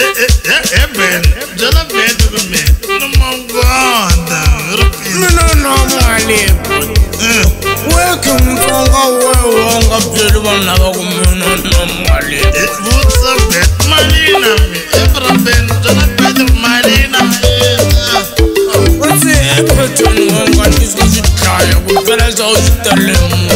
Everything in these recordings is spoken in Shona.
Ben, jala beto ko me. Namanganda. No, mwali. Welcome from wanga pjelu wana wakumuna mwali. What's up, bet? Malina me. Ebra ben, jala beto malina. What's it? Beto wanga niskuzi chaya kutwela za usitalemu.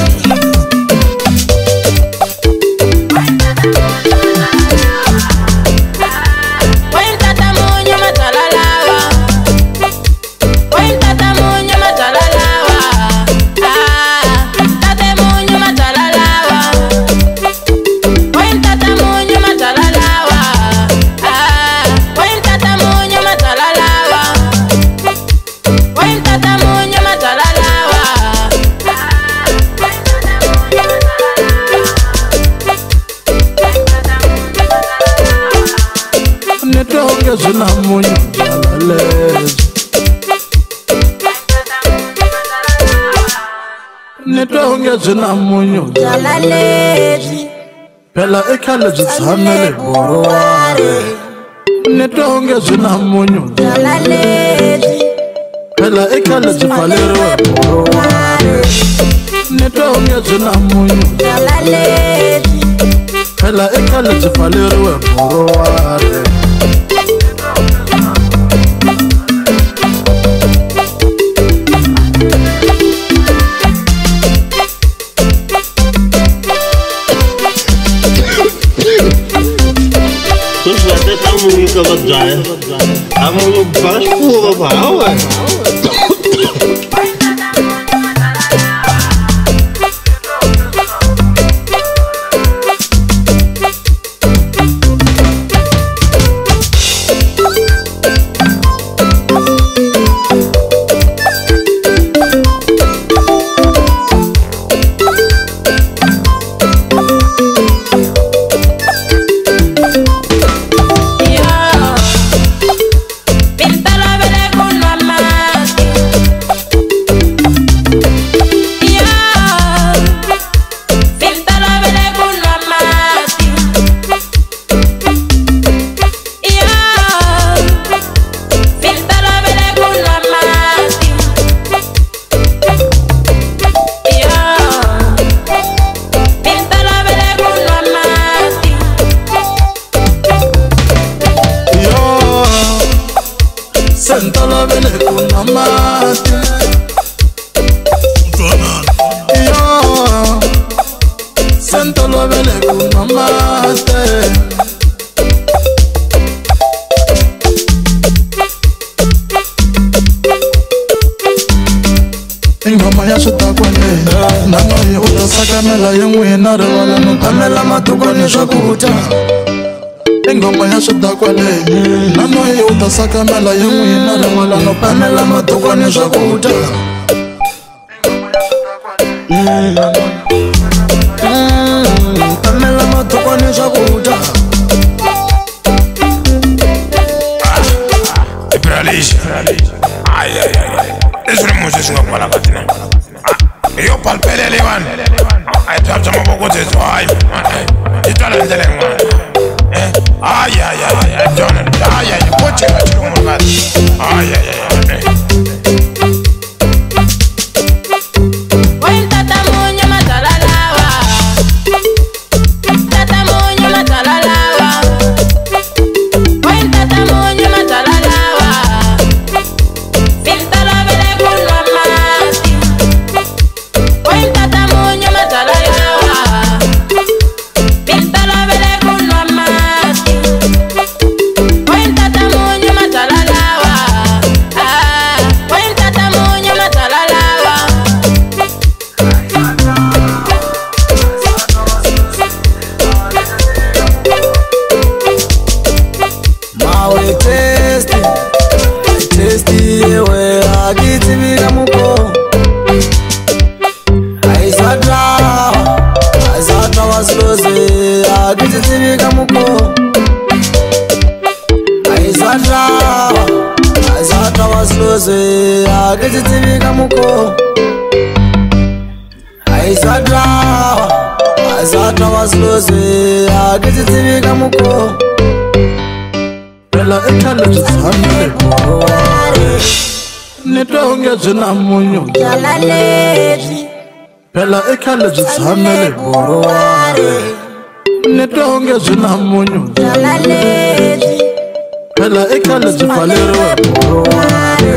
Zina munyo jalalezi Nitonge zina munyo jalalezi Phela ekhale zitsamele boroware Nitonge zina munyo jalalezi Phela ekhale zifaleriwe boroware Nitonge zina munyo jalalezi Phela ekhale zifaleriwe boroware Nunca vai a mão faz porra, vai. Sentala vele kuna mate Yo Sentala vele kuna mate Ingoma ya sutakwale Nanoye utasakamela yengwe narewala Nukamela matukoni shakuta Ingoma ya sutakwale Nanoye utasakamela yengwe narewala Nukamela matukoni shakuta Nukamela matukoni shakuta Ibralish Ay Eso no mucho singa kwa la katina Yo palpele liwan Ay tuap sama boko tezo Ay Itala ndele ngwa Ay John Ay Koche kachilu murgat Ay phela ekhale byi tshamile borowari ni twa onge byi na munyu phela ekhale byi tshamile borowari ni twa onge byi na munyu phela ekhale byi pfaleriwe borowari